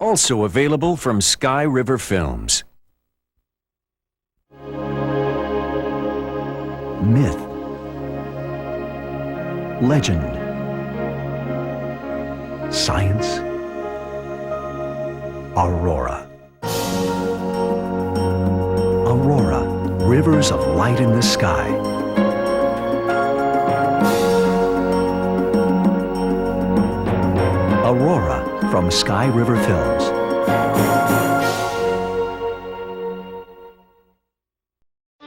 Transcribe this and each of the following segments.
Also available from Skyriver Films. Myth. Legend. Science. Aurora. Aurora, rivers of light in the sky. Aurora from Skyriver Films.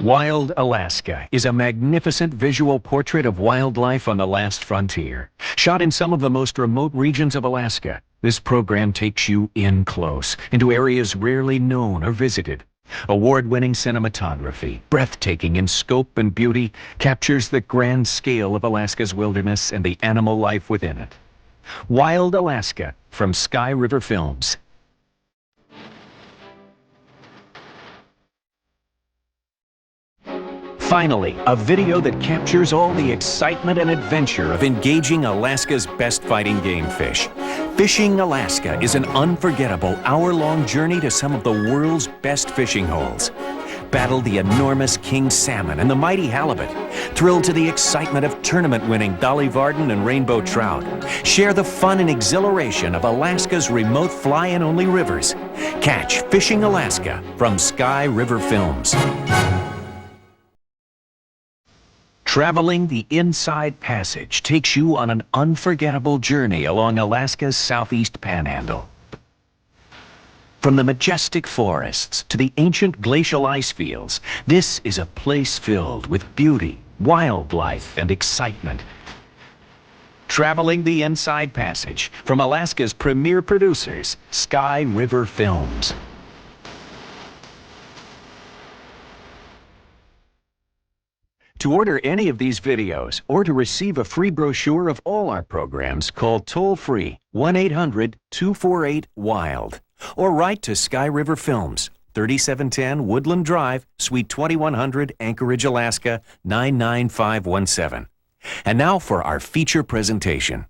Wild Alaska is a magnificent visual portrait of wildlife on the last frontier. Shot in some of the most remote regions of Alaska, this program takes you in close, into areas rarely known or visited. Award-winning cinematography, breathtaking in scope and beauty, captures the grand scale of Alaska's wilderness and the animal life within it. Wild Alaska from Skyriver Films. Finally, a video that captures all the excitement and adventure of engaging Alaska's best fighting game fish. Fishing Alaska is an unforgettable hour-long journey to some of the world's best fishing holes. Battle the enormous king salmon and the mighty halibut. Thrill to the excitement of tournament-winning Dolly Varden and rainbow trout. Share the fun and exhilaration of Alaska's remote fly-in-only rivers. Catch Fishing Alaska from Skyriver Films. Traveling the Inside Passage takes you on an unforgettable journey along Alaska's southeast panhandle. From the majestic forests to the ancient glacial ice fields, this is a place filled with beauty, wildlife, and excitement. Traveling the Inside Passage from Alaska's premier producers, Skyriver Films. To order any of these videos or to receive a free brochure of all our programs, call toll-free 1-800-248-WILD or write to Skyriver Films, 3710 Woodland Drive, Suite 2100, Anchorage, Alaska, 99517. And now for our feature presentation.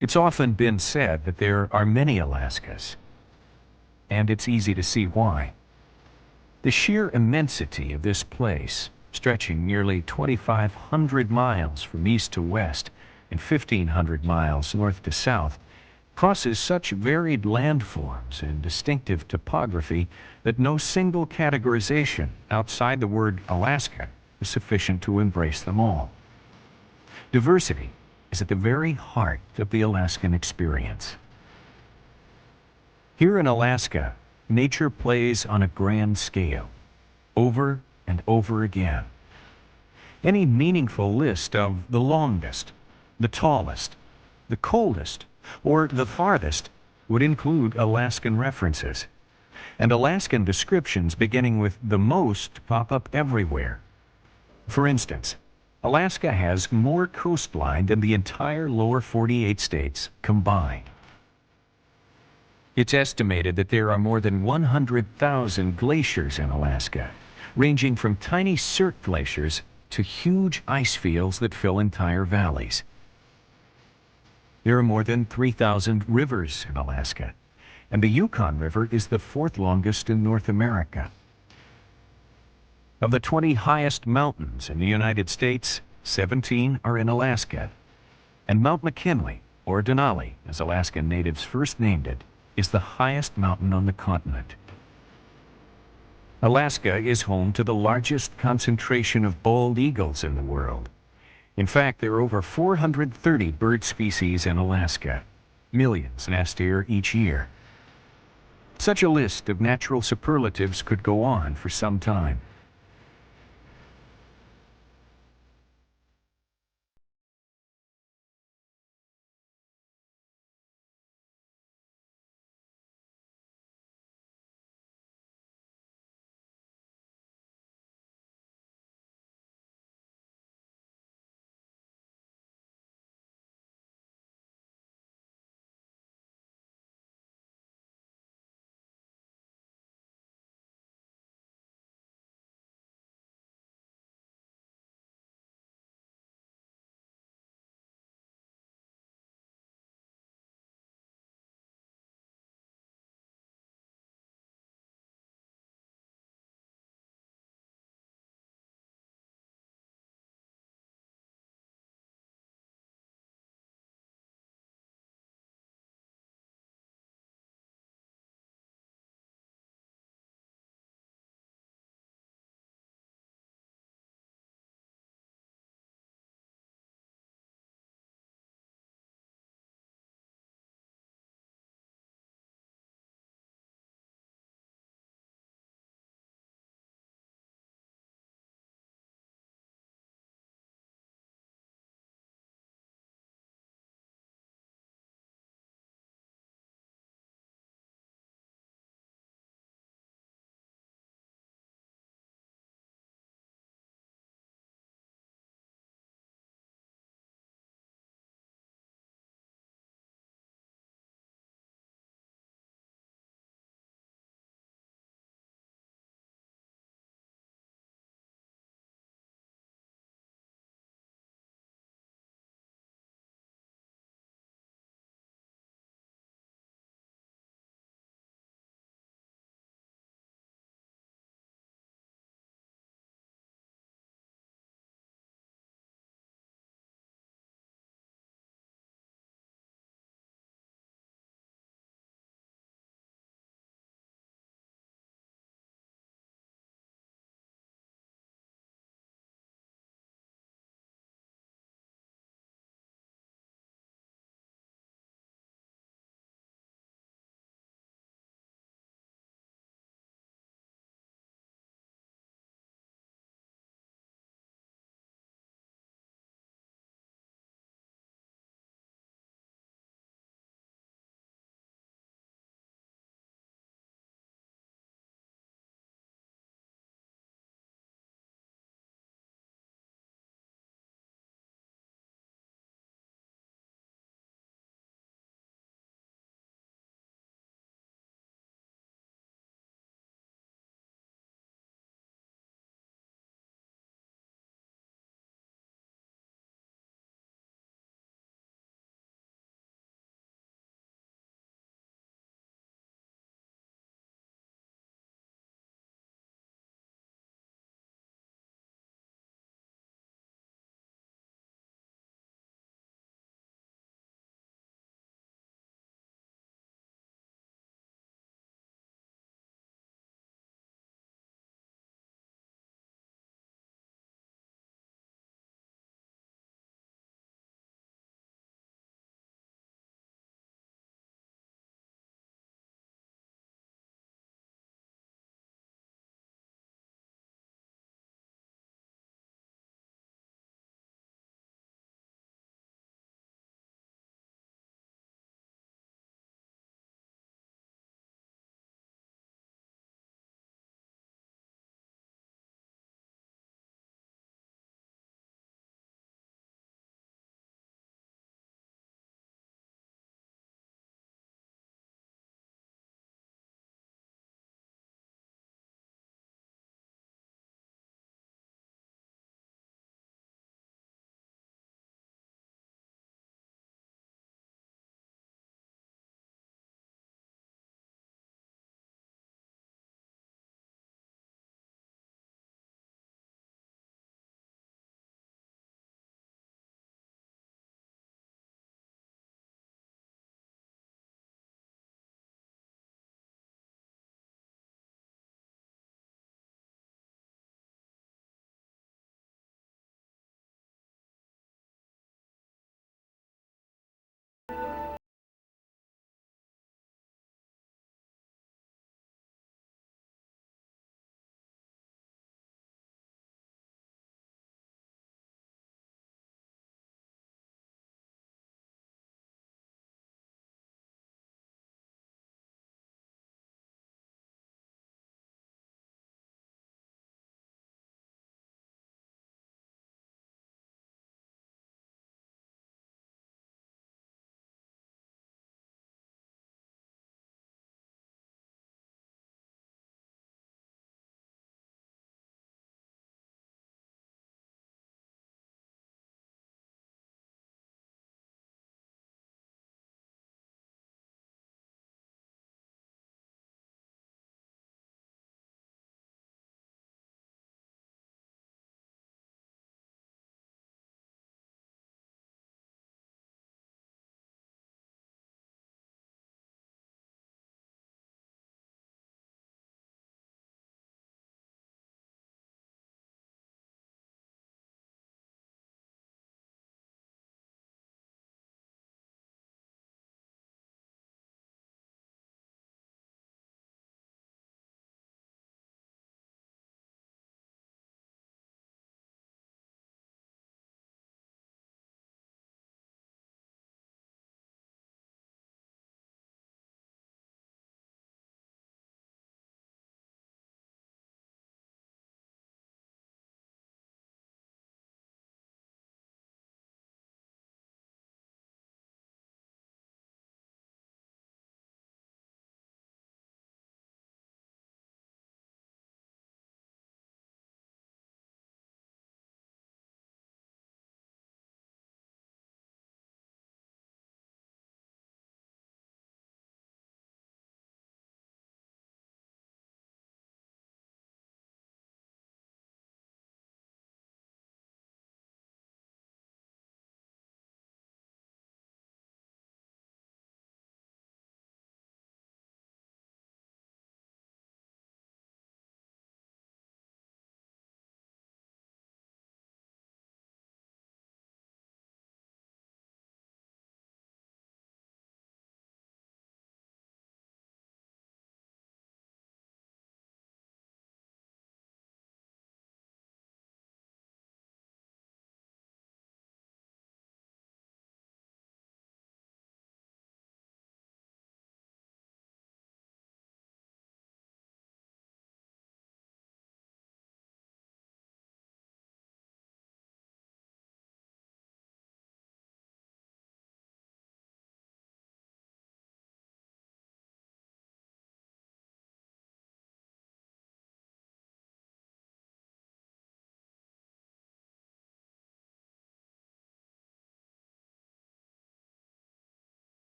It's often been said that there are many Alaskas, and it's easy to see why. The sheer immensity of this place, stretching nearly 2,500 miles from east to west and 1,500 miles north to south, crosses such varied landforms and distinctive topography that no single categorization outside the word Alaska is sufficient to embrace them all. Diversity is at the very heart of the Alaskan experience. Here in Alaska, nature plays on a grand scale, over and over again. Any meaningful list of the longest, the tallest, the coldest, or the farthest would include Alaskan references. And Alaskan descriptions beginning with the most pop up everywhere. For instance, Alaska has more coastline than the entire lower 48 states combined. It's estimated that there are more than 100,000 glaciers in Alaska, ranging from tiny cirque glaciers to huge ice fields that fill entire valleys. There are more than 3,000 rivers in Alaska, and the Yukon River is the fourth longest in North America. Of the 20 highest mountains in the United States, 17 are in Alaska. And Mount McKinley, or Denali, as Alaskan natives first named it, is the highest mountain on the continent. Alaska is home to the largest concentration of bald eagles in the world. In fact, there are over 430 bird species in Alaska. Millions nest here each year. Such a list of natural superlatives could go on for some time.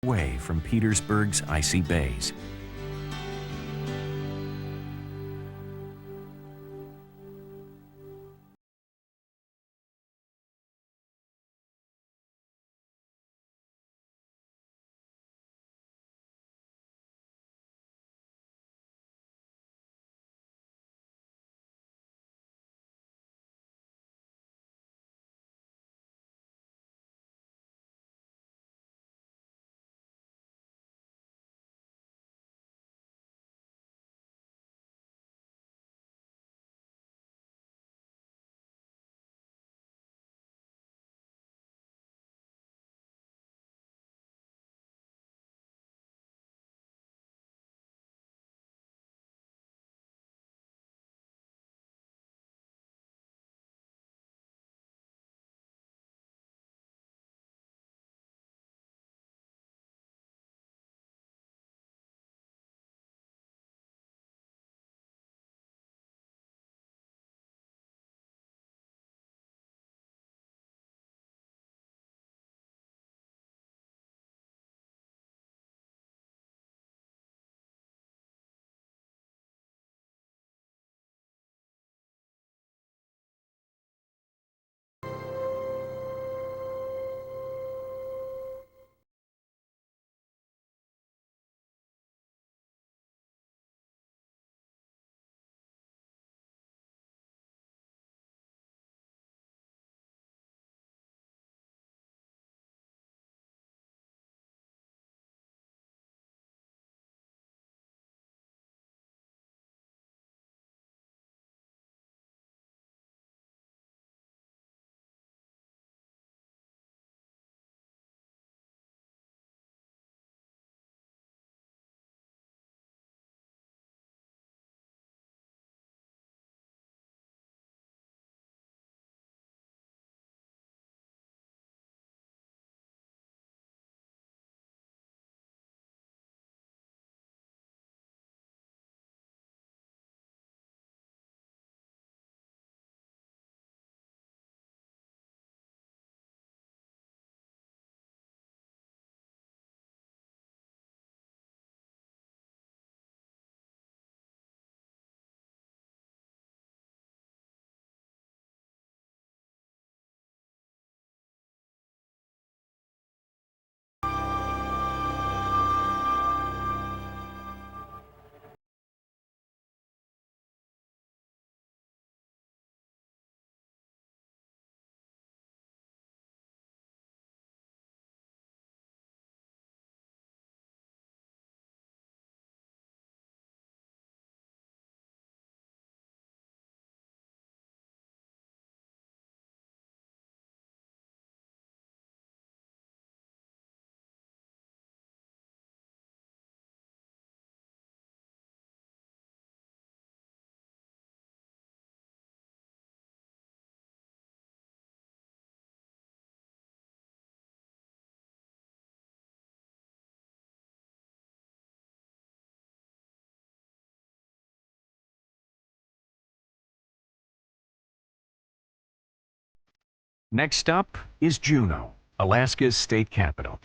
away from Petersburg's icy bays. Next up is Juneau, Alaska's state capital.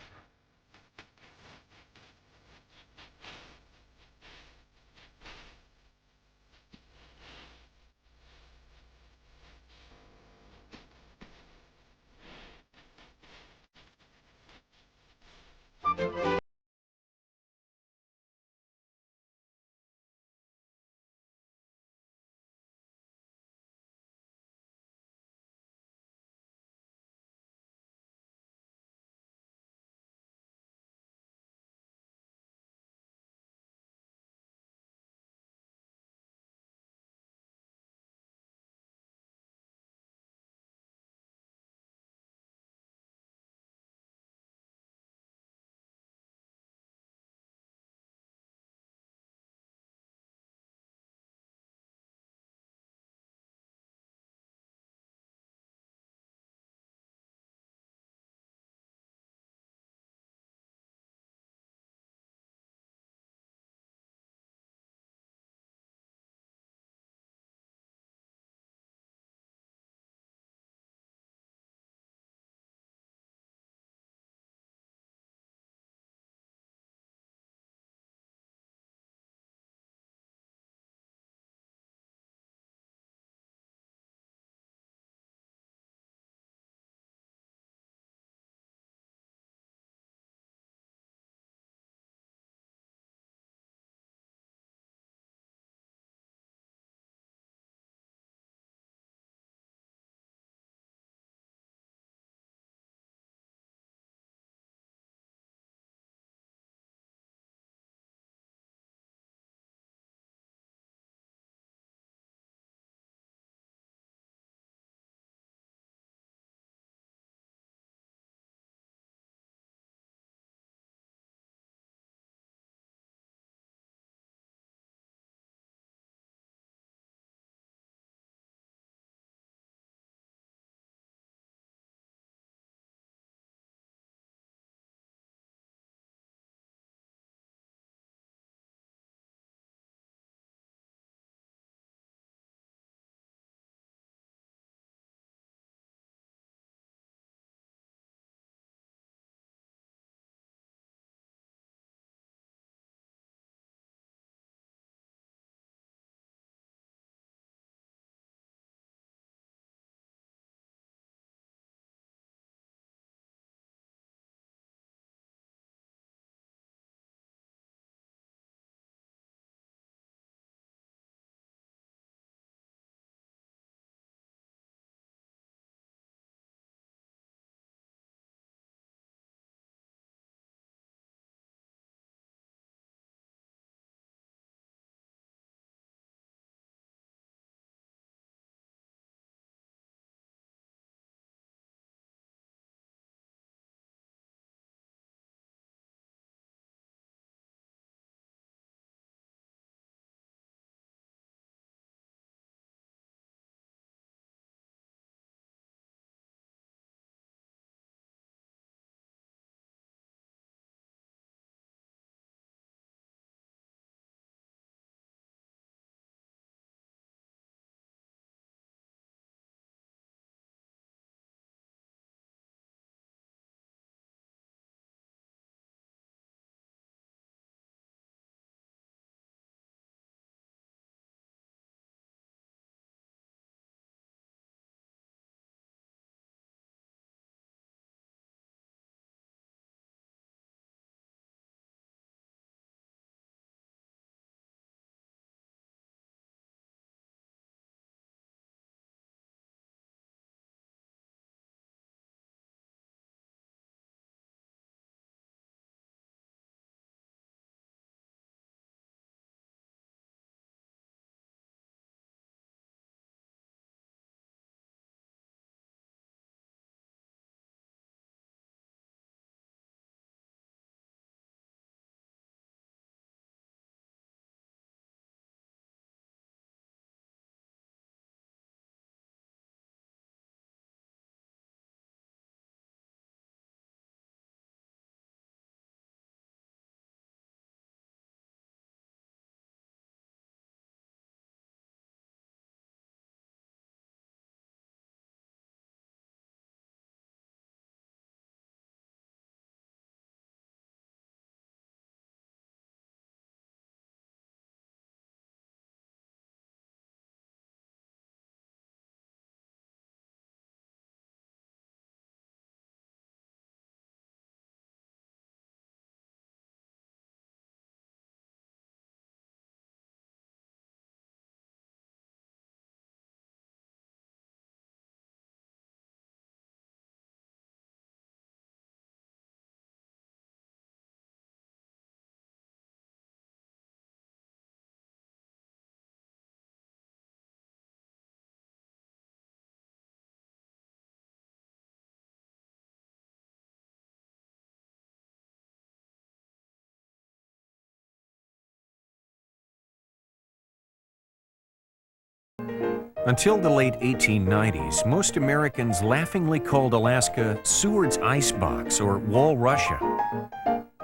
Until the late 1890s, most Americans laughingly called Alaska Seward's Icebox or Wall Russia.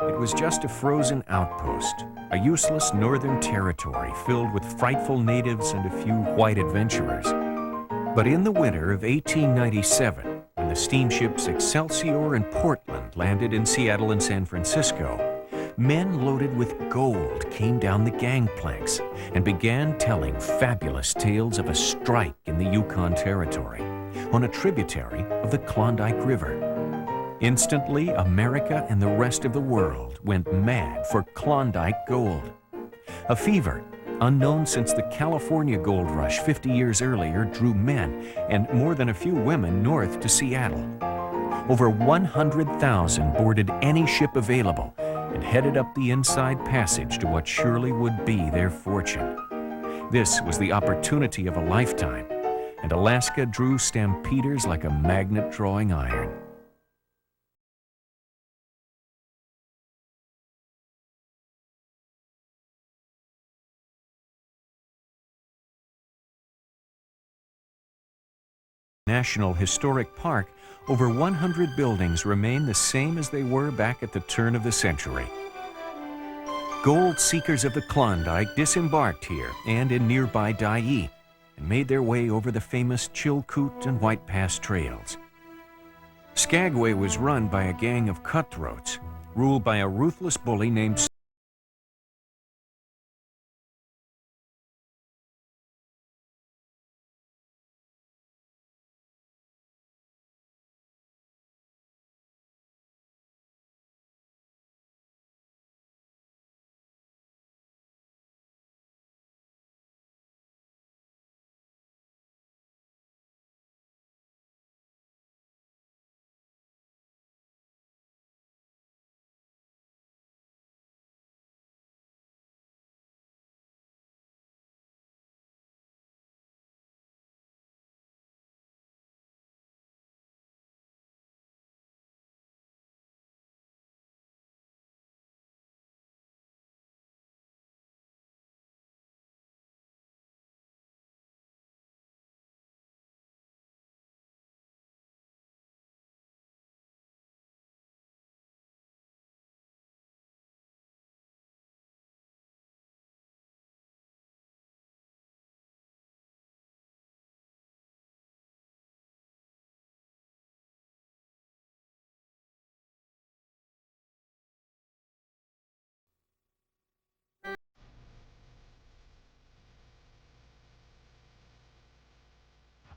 It was just a frozen outpost, a useless northern territory filled with frightful natives and a few white adventurers. But in the winter of 1897, when the steamships Excelsior and Portland landed in Seattle and San Francisco, men loaded with gold came down the gangplanks and began telling fabulous tales of a strike in the Yukon Territory on a tributary of the Klondike River. Instantly, America and the rest of the world went mad for Klondike gold. A fever, unknown since the California gold rush 50 years earlier, drew men and more than a few women north to Seattle. Over 100,000 boarded any ship available and headed up the Inside Passage to what surely would be their fortune. This was the opportunity of a lifetime, and Alaska drew stampeders like a magnet drawing iron. National Historic Park, over 100 buildings remain the same as they were back at the turn of the century. Gold seekers of the Klondike disembarked here and in nearby Dyea and made their way over the famous Chilkoot and White Pass trails. Skagway was run by a gang of cutthroats, ruled by a ruthless bully named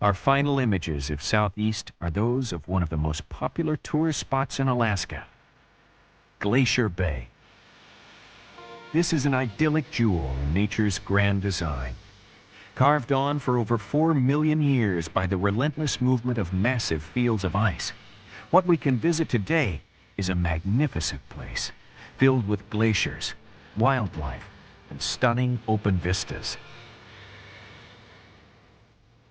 Our final images of Southeast are those of one of the most popular tourist spots in Alaska, Glacier Bay. This is an idyllic jewel in nature's grand design, carved on for over 4 million years by the relentless movement of massive fields of ice. What we can visit today is a magnificent place, filled with glaciers, wildlife, and stunning open vistas.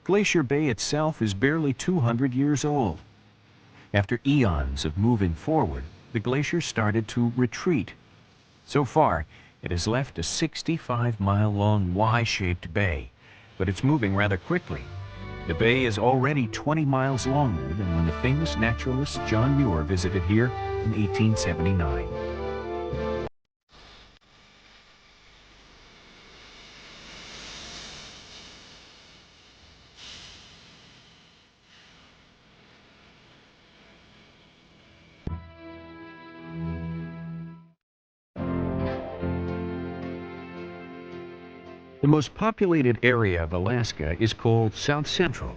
Glacier Bay itself is barely 200 years old. After eons of moving forward, the glacier started to retreat. So far, it has left a 65-mile-long Y-shaped bay, but it's moving rather quickly. The bay is already 20 miles longer than when the famous naturalist John Muir visited here in 1879. The most populated area of Alaska is called South Central,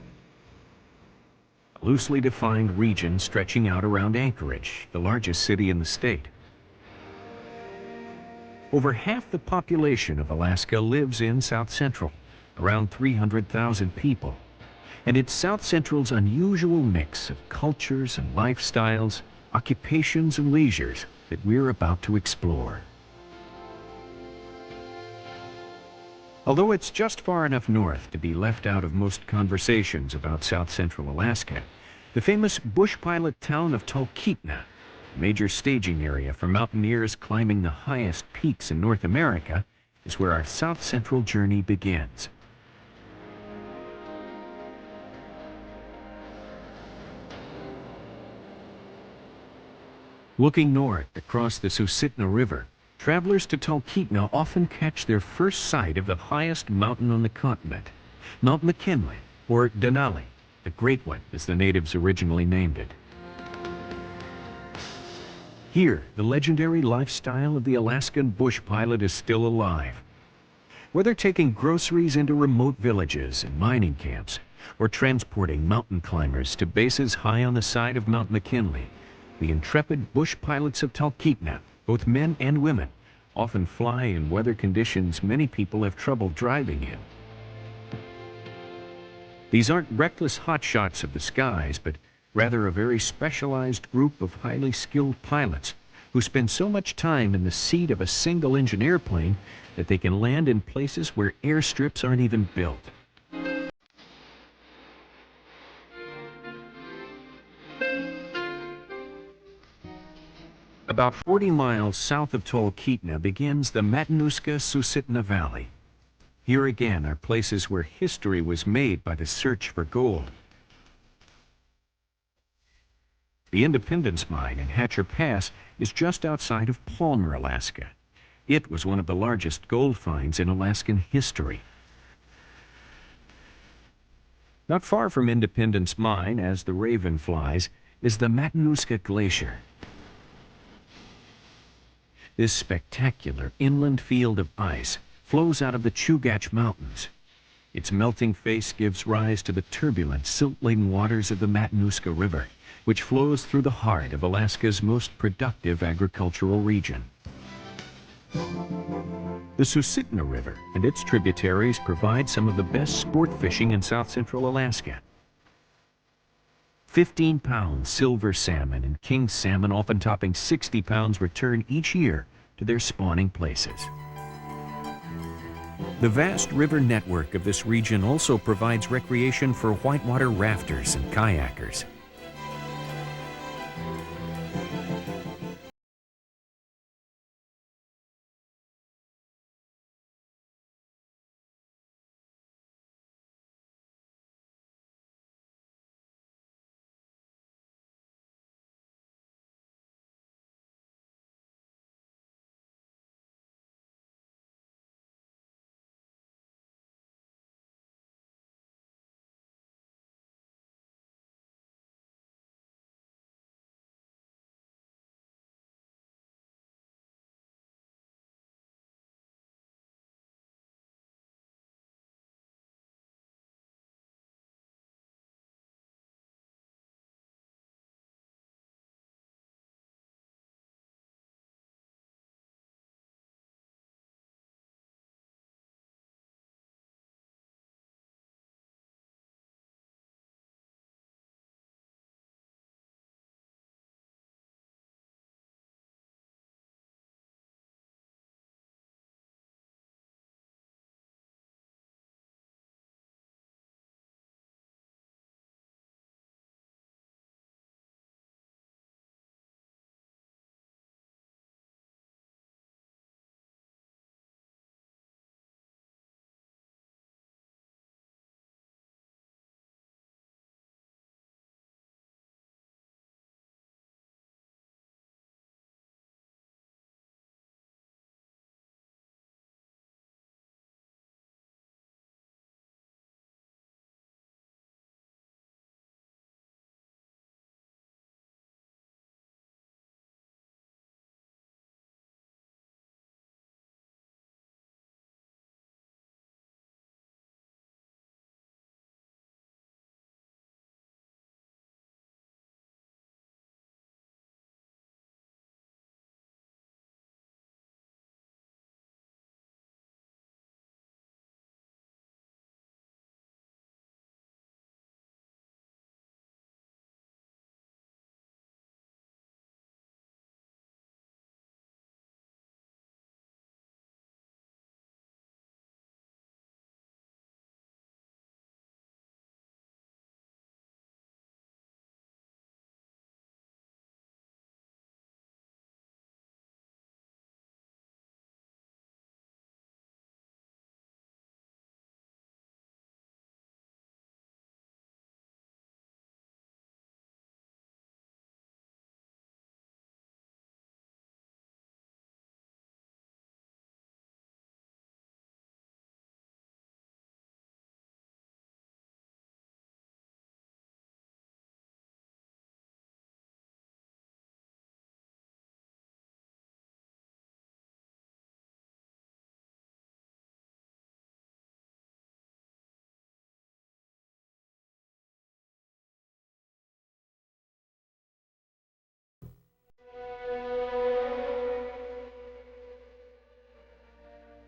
a loosely defined region stretching out around Anchorage, the largest city in the state. Over half the population of Alaska lives in South Central, around 300,000 people. And it's South Central's unusual mix of cultures and lifestyles, occupations and leisures that we're about to explore. Although it's just far enough north to be left out of most conversations about South Central Alaska, the famous bush pilot town of Talkeetna, a major staging area for mountaineers climbing the highest peaks in North America, is where our South Central journey begins. Looking north across the Susitna River, travelers to Talkeetna often catch their first sight of the highest mountain on the continent, Mount McKinley, or Denali, the Great One, as the natives originally named it. Here, the legendary lifestyle of the Alaskan bush pilot is still alive. Whether taking groceries into remote villages and mining camps, or transporting mountain climbers to bases high on the side of Mount McKinley, the intrepid bush pilots of Talkeetna, both men and women, often fly in weather conditions many people have trouble driving in. These aren't reckless hotshots of the skies, but rather a very specialized group of highly skilled pilots who spend so much time in the seat of a single-engine airplane that they can land in places where airstrips aren't even built. About 40 miles south of Talkeetna begins the Matanuska-Susitna Valley. Here again are places where history was made by the search for gold. The Independence Mine in Hatcher Pass is just outside of Palmer, Alaska. It was one of the largest gold finds in Alaskan history. Not far from Independence Mine, as the raven flies, is the Matanuska Glacier. This spectacular inland field of ice flows out of the Chugach Mountains. Its melting face gives rise to the turbulent, silt-laden waters of the Matanuska River, which flows through the heart of Alaska's most productive agricultural region. The Susitna River and its tributaries provide some of the best sport fishing in south-central Alaska. 15-pound silver salmon and king salmon, often topping 60 pounds, return each year to their spawning places. The vast river network of this region also provides recreation for whitewater rafters and kayakers.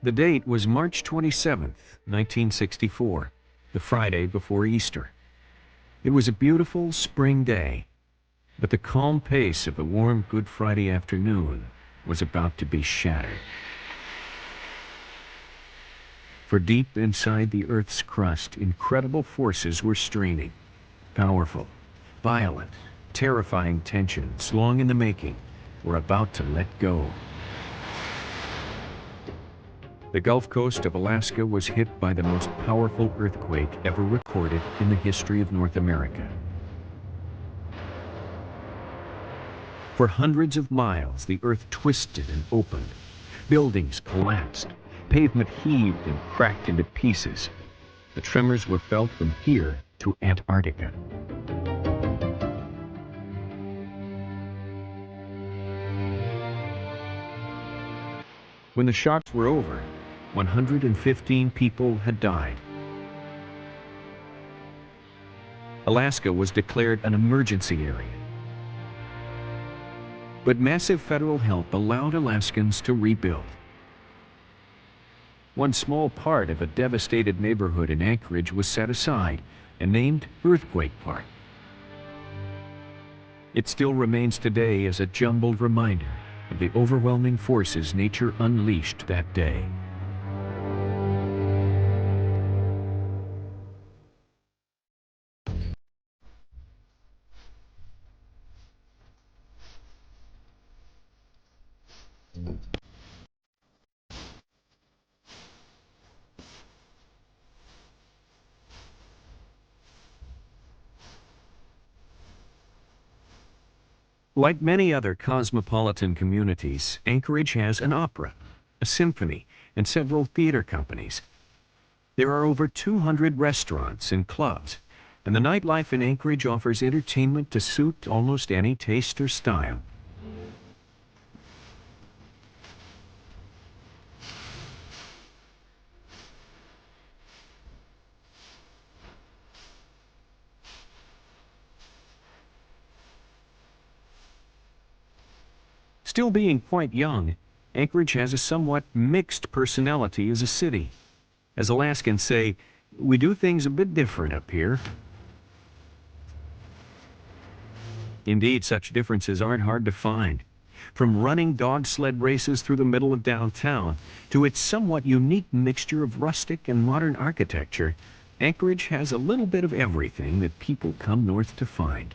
The date was March 27th, 1964, the Friday before Easter. It was a beautiful spring day, but the calm pace of a warm Good Friday afternoon was about to be shattered. For deep inside the Earth's crust, incredible forces were straining. Powerful, violent, terrifying tensions, long in the making, were about to let go. The Gulf Coast of Alaska was hit by the most powerful earthquake ever recorded in the history of North America. For hundreds of miles, the earth twisted and opened. Buildings collapsed. Pavement heaved and cracked into pieces. The tremors were felt from here to Antarctica. When the shocks were over, 115 people had died. Alaska was declared an emergency area. But massive federal help allowed Alaskans to rebuild. One small part of a devastated neighborhood in Anchorage was set aside and named Earthquake Park. It still remains today as a jumbled reminder of the overwhelming forces nature unleashed that day. Like many other cosmopolitan communities, Anchorage has an opera, a symphony, and several theater companies. There are over 200 restaurants and clubs, and the nightlife in Anchorage offers entertainment to suit almost any taste or style. Still being quite young, Anchorage has a somewhat mixed personality as a city. As Alaskans say, we do things a bit different up here. Indeed, such differences aren't hard to find. From running dog sled races through the middle of downtown to its somewhat unique mixture of rustic and modern architecture, Anchorage has a little bit of everything that people come north to find.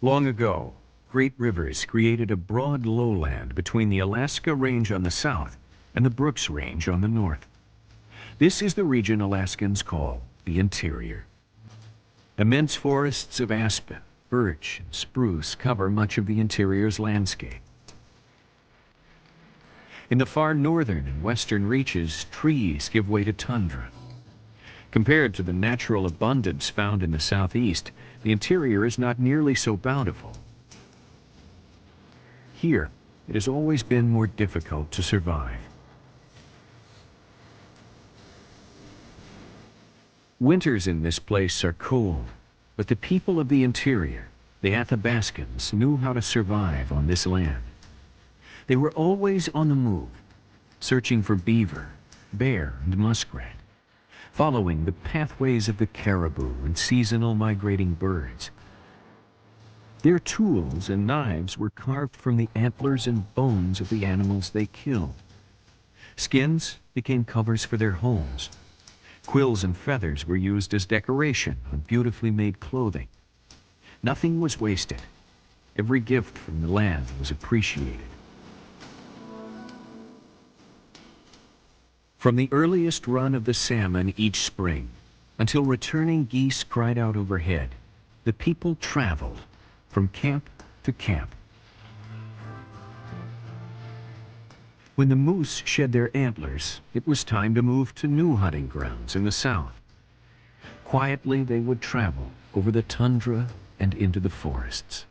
Long ago, great rivers created a broad lowland between the Alaska Range on the south and the Brooks Range on the north. This is the region Alaskans call the interior. Immense forests of aspen, birch, and spruce cover much of the interior's landscape. In the far northern and western reaches, trees give way to tundra. Compared to the natural abundance found in the southeast, the interior is not nearly so bountiful. Here, it has always been more difficult to survive. Winters in this place are cold, but the people of the interior, the Athabascans, knew how to survive on this land. They were always on the move, searching for beaver, bear, and muskrat, following the pathways of the caribou and seasonal migrating birds. Their tools and knives were carved from the antlers and bones of the animals they killed. Skins became covers for their homes. Quills and feathers were used as decoration on beautifully made clothing. Nothing was wasted. Every gift from the land was appreciated. From the earliest run of the salmon each spring until returning geese cried out overhead, the people traveled from camp to camp. When the moose shed their antlers, it was time to move to new hunting grounds in the south. Quietly, they would travel over the tundra and into the forests.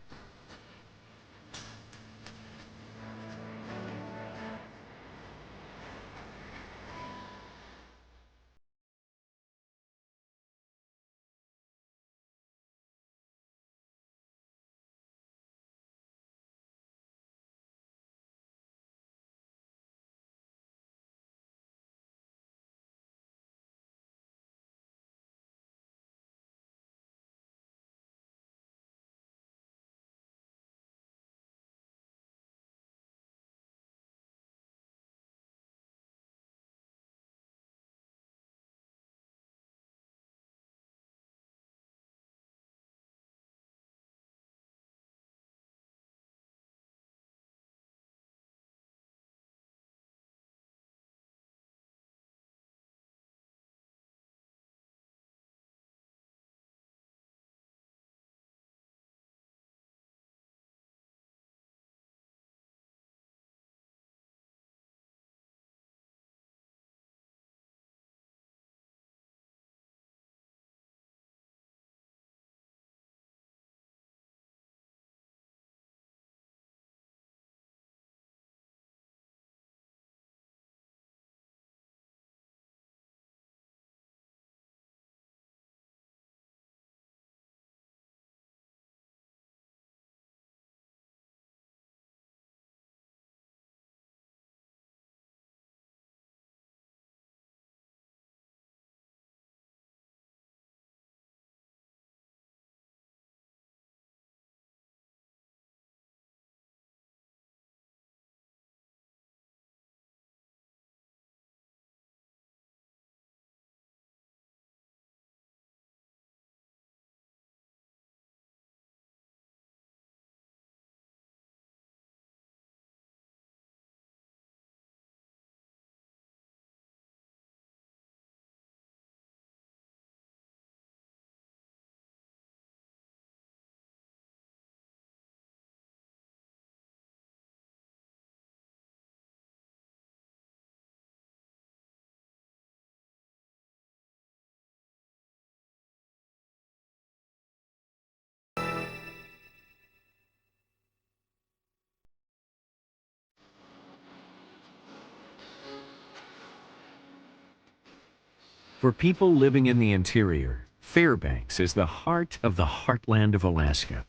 For people living in the interior, Fairbanks is the heart of the heartland of Alaska.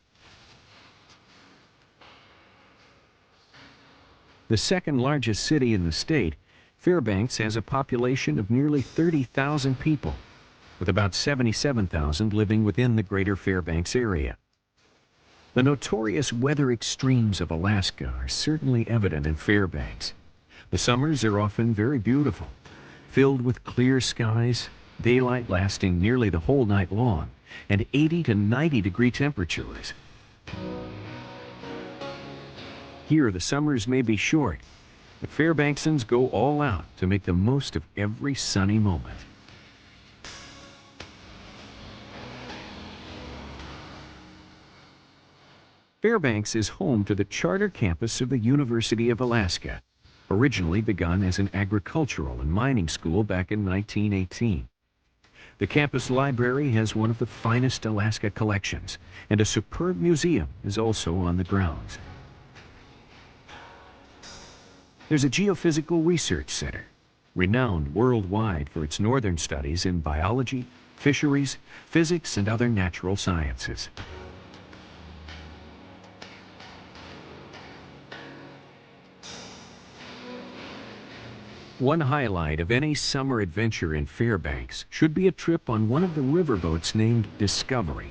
The second largest city in the state, Fairbanks has a population of nearly 30,000 people, with about 77,000 living within the greater Fairbanks area. The notorious weather extremes of Alaska are certainly evident in Fairbanks. The summers are often very beautiful, filled with clear skies, daylight lasting nearly the whole night long, and 80 to 90 degree temperatures. Here, the summers may be short, but Fairbanksans go all out to make the most of every sunny moment. Fairbanks is home to the charter campus of the University of Alaska, originally begun as an agricultural and mining school back in 1918. The campus library has one of the finest Alaska collections, and a superb museum is also on the grounds. There's a geophysical research center, renowned worldwide for its northern studies in biology, fisheries, physics, and other natural sciences. One highlight of any summer adventure in Fairbanks should be a trip on one of the riverboats named Discovery.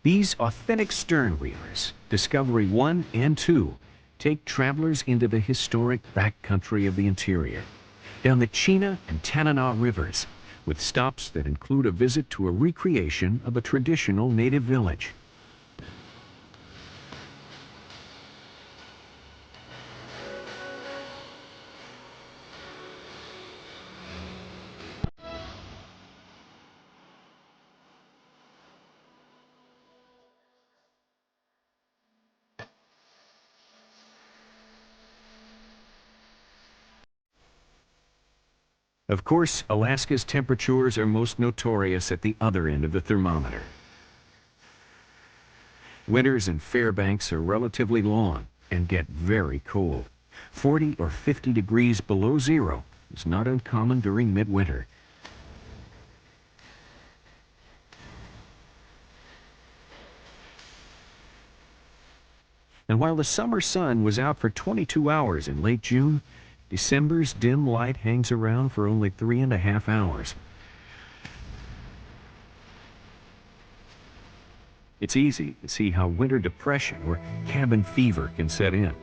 These authentic stern wheelers, Discovery 1 and 2, take travelers into the historic backcountry of the interior, down the Chena and Tanana rivers, with stops that include a visit to a recreation of a traditional native village. Of course, Alaska's temperatures are most notorious at the other end of the thermometer. Winters in Fairbanks are relatively long and get very cold. 40 or 50 degrees below zero is not uncommon during midwinter. And while the summer sun was out for 22 hours in late June, December's dim light hangs around for only 3.5 hours. It's easy to see how winter depression or cabin fever can set in.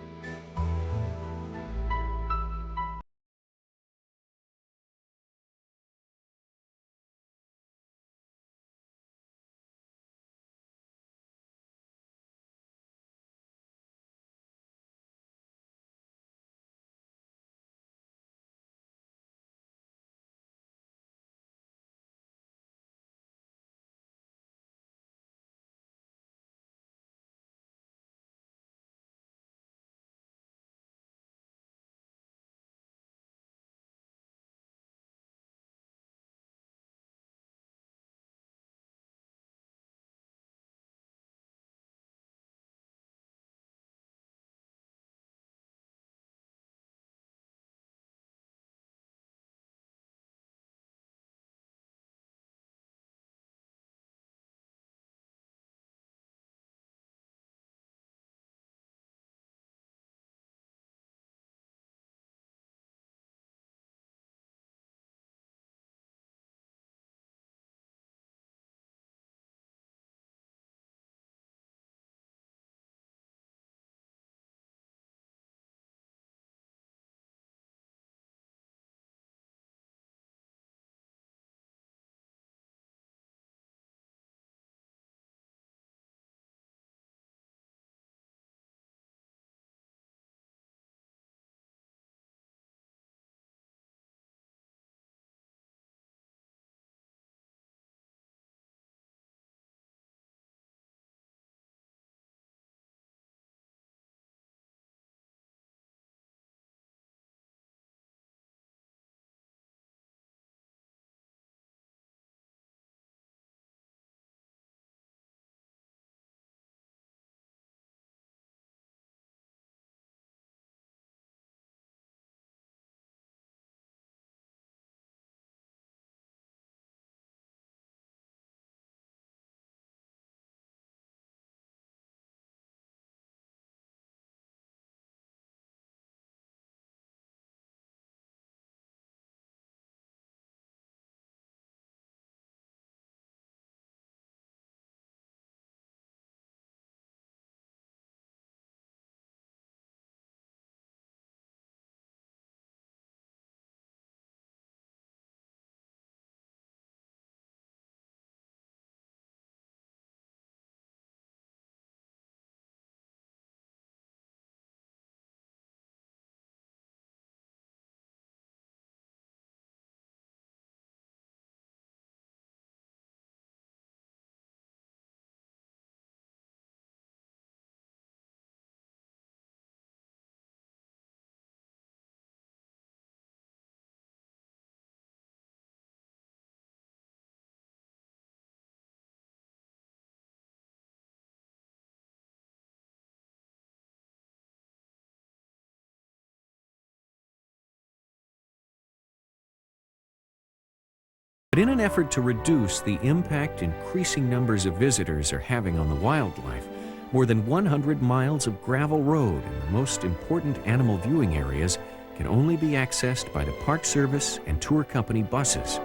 But in an effort to reduce the impact increasing numbers of visitors are having on the wildlife, more than 100 miles of gravel road in the most important animal viewing areas can only be accessed by the Park Service and tour company buses.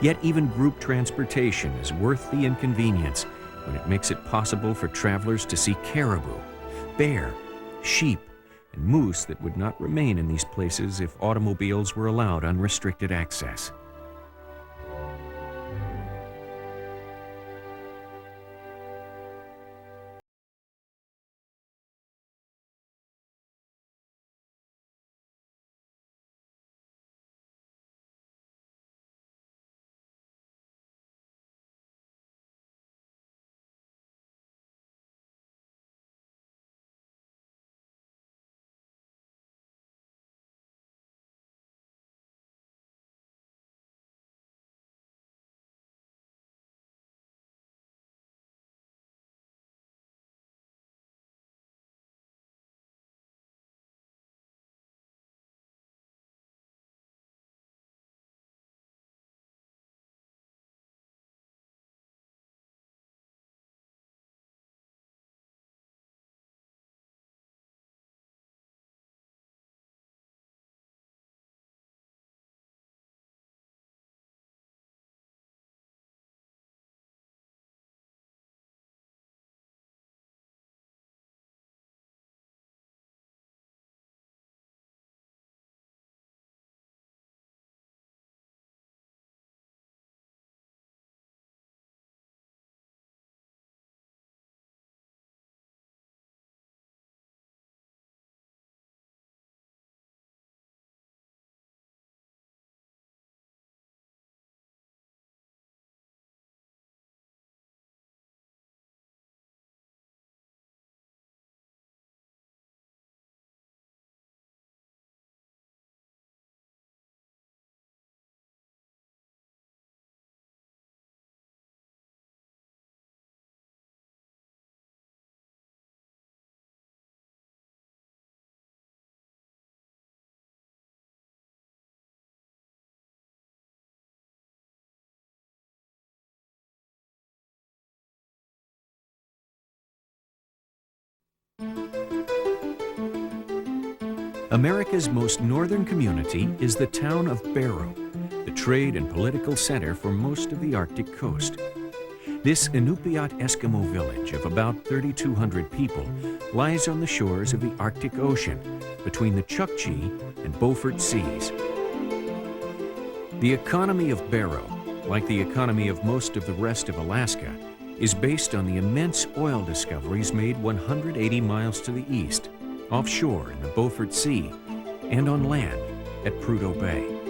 Yet even group transportation is worth the inconvenience when it makes it possible for travelers to see caribou, bear, sheep, and moose that would not remain in these places if automobiles were allowed unrestricted access. America's most northern community is the town of Barrow, the trade and political center for most of the Arctic coast. This Inupiat Eskimo village of about 3,200 people lies on the shores of the Arctic Ocean between the Chukchi and Beaufort Seas. The economy of Barrow, like the economy of most of the rest of Alaska, is based on the immense oil discoveries made 180 miles to the east, offshore in the Beaufort Sea, and on land at Prudhoe Bay.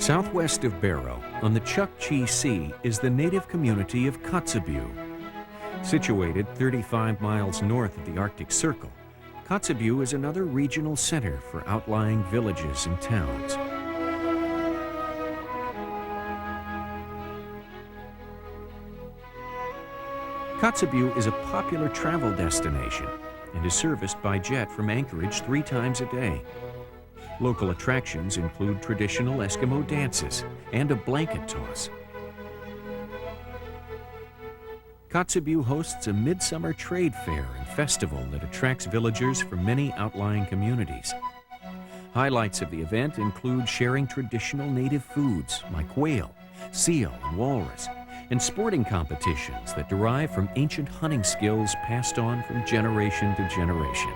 Southwest of Barrow, on the Chukchi Sea, is the native community of Kotzebue. Situated 35 miles north of the Arctic Circle, Kotzebue is another regional center for outlying villages and towns. Kotzebue is a popular travel destination and is serviced by jet from Anchorage 3 times a day. Local attractions include traditional Eskimo dances and a blanket toss. Kotzebue hosts a midsummer trade fair and festival that attracts villagers from many outlying communities. Highlights of the event include sharing traditional native foods like whale, seal, and walrus, and sporting competitions that derive from ancient hunting skills passed on from generation to generation.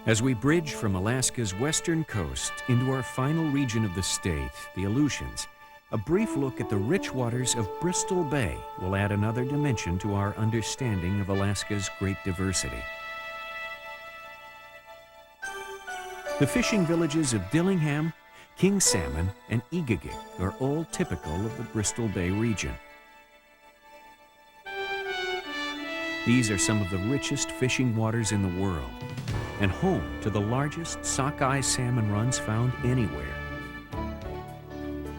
As we bridge from Alaska's western coast into our final region of the state, the Aleutians, a brief look at the rich waters of Bristol Bay will add another dimension to our understanding of Alaska's great diversity. The fishing villages of Dillingham, King Salmon, and Egegik are all typical of the Bristol Bay region. These are some of the richest fishing waters in the world, and home to the largest sockeye salmon runs found anywhere.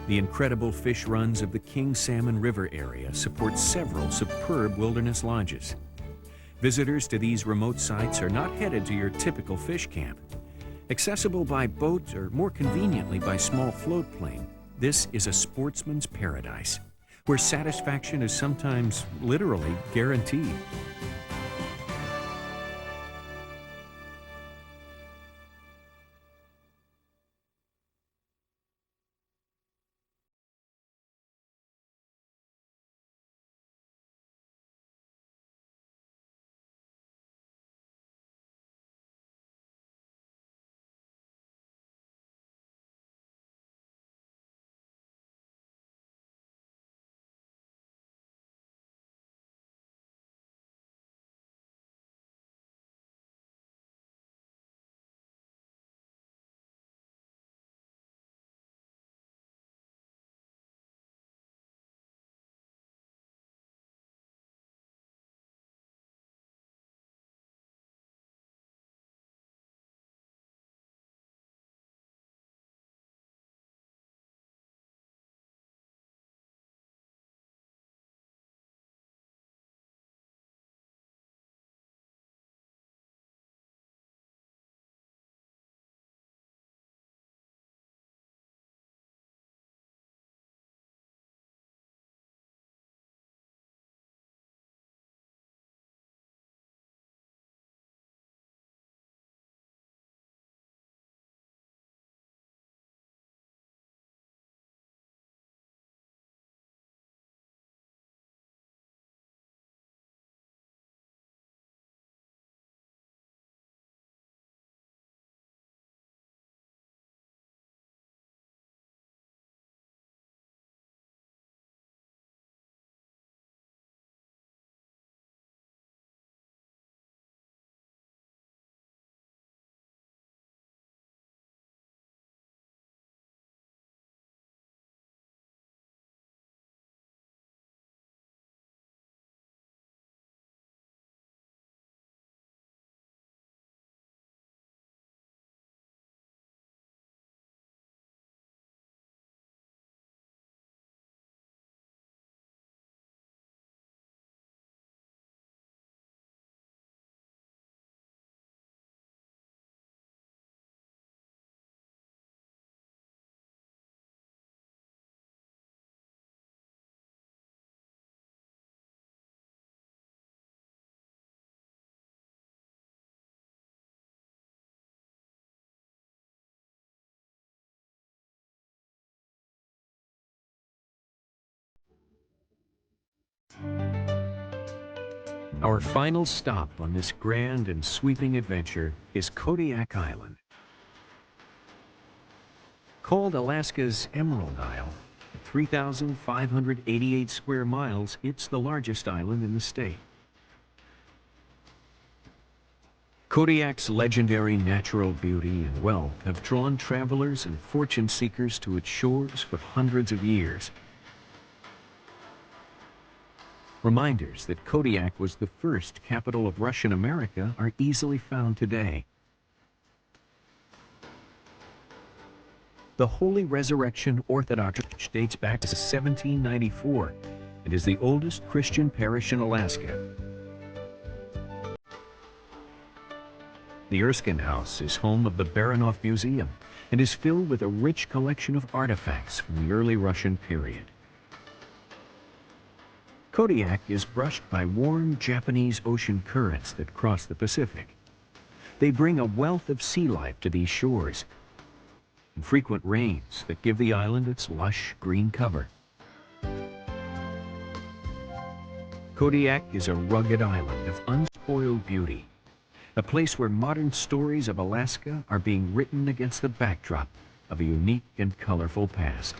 The incredible fish runs of the King Salmon River area support several superb wilderness lodges. Visitors to these remote sites are not headed to your typical fish camp. Accessible by boat or more conveniently by small float plane, this is a sportsman's paradise, where satisfaction is sometimes literally guaranteed. Our final stop on this grand and sweeping adventure is Kodiak Island. Called Alaska's Emerald Isle, at 3,588 square miles, it's the largest island in the state. Kodiak's legendary natural beauty and wealth have drawn travelers and fortune seekers to its shores for hundreds of years. Reminders that Kodiak was the first capital of Russian America are easily found today. The Holy Resurrection Orthodox Church dates back to 1794 and is the oldest Christian parish in Alaska. The Erskine House is home of the Baranov Museum and is filled with a rich collection of artifacts from the early Russian period. Kodiak is brushed by warm Japanese ocean currents that cross the Pacific. They bring a wealth of sea life to these shores, and frequent rains that give the island its lush green cover. Kodiak is a rugged island of unspoiled beauty. a place where modern stories of Alaska are being written against the backdrop of a unique and colorful past.